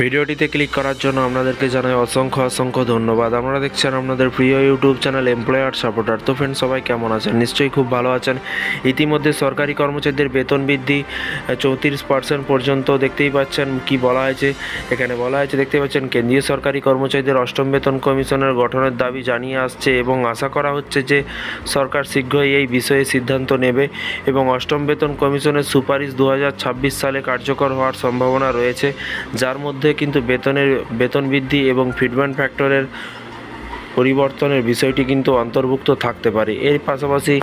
ভিডিওটিতে ক্লিক করার জন্য আপনাদেরকে জানাই অসংখ্য ধন্যবাদ। আপনারা দেখছেন আপনাদের প্রিয় ইউটিউব চ্যানেল এমপ্লয়ার সাপোর্টার। তো ফ্রেন্ড, সবাই কেমন আছেন? নিশ্চয়ই খুব ভালো আছেন। ইতিমধ্যে সরকারি কর্মচারীদের বেতন বৃদ্ধি 34% পর্যন্ত দেখতেই পাচ্ছেন। কি বলা হয়েছে এখানে? বলা হয়েছে, দেখতে পাচ্ছেন, কেন্দ্রীয় সরকারি কর্মচারীদের অষ্টম বেতন কমিশনের গঠনের দাবি জানিয়ে আসছে এবং আশা করা হচ্ছে যে সরকার শীঘ্রই এই বিষয়ে সিদ্ধান্ত নেবে এবং অষ্টম বেতন কমিশনের সুপারিশ 2026 সালে কার্যকর হওয়ার সম্ভাবনা রয়েছে, যার মধ্যে কিন্তু বেতন বৃদ্ধি এবং ফিটমেন্ট ফ্যাক্টরের পরিবর্তনের বিষয়টি কিন্তু অন্তর্ভুক্ত থাকতে পারে। এর পাশাপাশি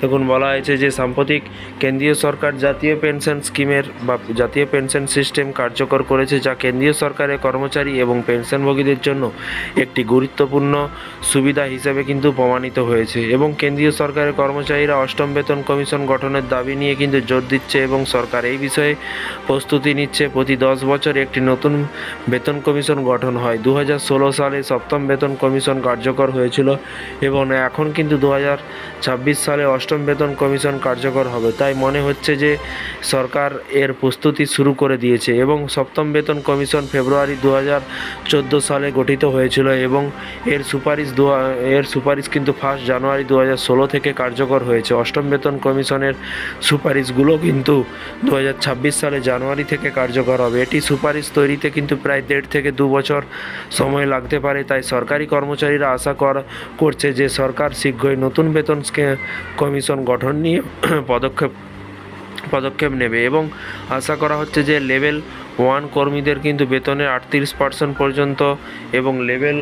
দেখুন, বলা হয়েছে যে সাম্প্রতিক কেন্দ্রীয় সরকার জাতীয় পেনশন স্কিমের বা জাতীয় পেনশন সিস্টেম কার্যকর করেছে, যা কেন্দ্রীয় সরকারের কর্মচারী এবং পেনশনভোগীদের জন্য একটি গুরুত্বপূর্ণ সুবিধা হিসেবে কিন্তু প্রমাণিত হয়েছে। এবং কেন্দ্রীয় সরকারের কর্মচারীরা অষ্টম বেতন কমিশন গঠনের দাবি নিয়ে কিন্তু জোর দিচ্ছে এবং সরকার এই বিষয়ে প্রস্তুতি নিচ্ছে। প্রতি 10 বছর একটি নতুন বেতন কমিশন গঠন হয়। 2016 সালে সপ্তম বেতন কমিশন কার্যকর হয়েছিল এবং এখন কিন্তু 2026 সালে অষ্টম বেতন কমিশন কার্যকর হবে। তাই মনে হচ্ছে যে সরকার এর প্রস্তুতি শুরু করে দিয়েছে এবং সপ্তম বেতন কমিশন ফেব্রুয়ারি 2014 সালে গঠিত হয়েছিল এবং এর সুপারিশ কিন্তু 1 জানুয়ারি 2016 থেকে কার্যকর হয়েছে। অষ্টম বেতন কমিশনের সুপারিশগুলো কিন্তু 2026 সালে জানুয়ারি থেকে কার্যকর হবে। এটি সুপারিশ তৈরিতে কিন্তু প্রায় 1.5 থেকে 2 বছর সময় লাগতে পারে। তাই সরকারি কর্মচারীরা আশা করছে যে সরকার শীঘ্রই নতুন বেতন কমিশন গঠন নিয়ে পদক্ষেপ নেবে এবং আশা করা হচ্ছে যে লেভেল 1 কর্মীদের কিন্তু বেতনের 38% পর্যন্ত এবং লেভেল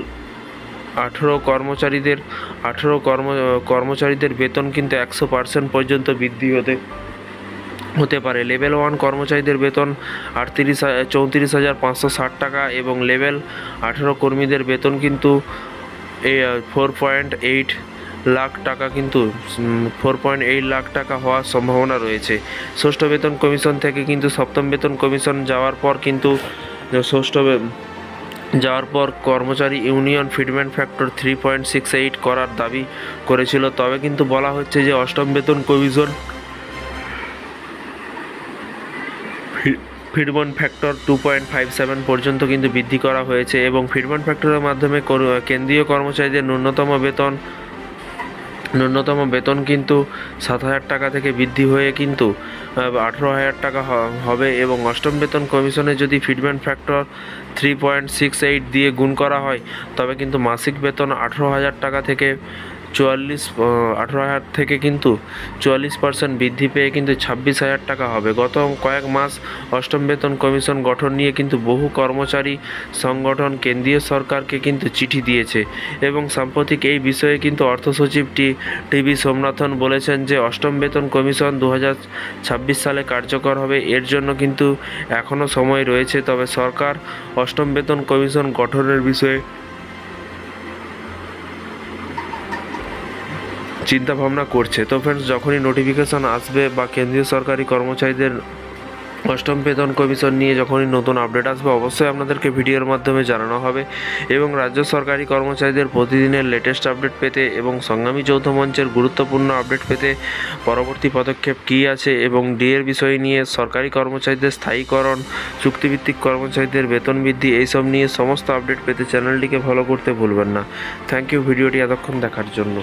18 কর্মচারীদের বেতন কিন্তু 100% পর্যন্ত বৃদ্ধি হতে পারে। লেভেল 1 কর্মচারীদের বেতন 34,560 টাকা এবং লেভেল 18 কর্মীদের বেতন কিন্তু 4.8 লাখ টাকা কিন্তু 4.8 লাখ টাকা হওয়ার সম্ভাবনা রয়েছে। ষষ্ঠ বেতন কমিশন থেকে কিন্তু সপ্তম বেতন কমিশন যাওয়ার পর কর্মচারী ইউনিয়ন ফিটমেন্ট ফ্যাক্টর 3.68 করার দাবি করেছিল। তবে কিন্তু বলা হচ্ছে যে অষ্টম বেতন কমিশন ফিটমেন্ট ফ্যাক্টর 2.57 পর্যন্ত কিন্তু বৃদ্ধি করা হয়েছে এবং ফিটমেন্ট ফ্যাক্টরের মাধ্যমে কেন্দ্রীয় কর্মচারীদের ন্যূনতম বেতন কিন্তু 7,000 টাকা থেকে বৃদ্ধি হয়ে কিন্তু 18,000 টাকা হবে এবং অষ্টম বেতন কমিশনে যদি ফিটমেন্ট ফ্যাক্টর 3.68 দিয়ে গুণ করা হয় তবে কিন্তু মাসিক বেতন 18,000 টাকা থেকে 18,000 থেকে কিন্তু 44% বৃদ্ধি পেয়ে কিন্তু 26,000 টাকা হবে। গত কয়েক মাস অষ্টম বেতন কমিশন গঠন নিয়ে কিন্তু বহু কর্মচারী সংগঠন কেন্দ্রীয় সরকারকে কিন্তু চিঠি দিয়েছে এবং সাম্প্রতিক এই বিষয়ে কিন্তু অর্থ সচিব টিভি সোমনাথন বলেছেন যে অষ্টম বেতন কমিশন 2026 সালে কার্যকর হবে। এর জন্য কিন্তু এখনও সময় রয়েছে, তবে সরকার অষ্টম বেতন কমিশন গঠনের বিষয়ে চিন্তা ভাবনা করছে। তো ফ্রেন্ডস, যখনই নোটিফিকেশন আসবে বা কেন্দ্রীয় সরকারি কর্মচারীদের অষ্টম বেতন কমিশন নিয়ে যখনই নতুন আপডেট আসবে অবশ্যই আপনাদেরকে ভিডিওর মাধ্যমে জানানো হবে এবং রাজ্য সরকারি কর্মচারীদের প্রতিদিনের লেটেস্ট আপডেট পেতে এবং সংগ্রামী যৌথ মঞ্চের গুরুত্বপূর্ণ আপডেট পেতে পরবর্তী পদক্ষেপ কী আছে এবং ডিএর বিষয় নিয়ে সরকারি কর্মচারীদের স্থায়ীকরণ, চুক্তিভিত্তিক কর্মচারীদের বেতন বৃদ্ধি, এইসব নিয়ে সমস্ত আপডেট পেতে চ্যানেলটিকে ফলো করতে ভুলবেন না। থ্যাংক ইউ ভিডিওটি এতক্ষণ দেখার জন্য।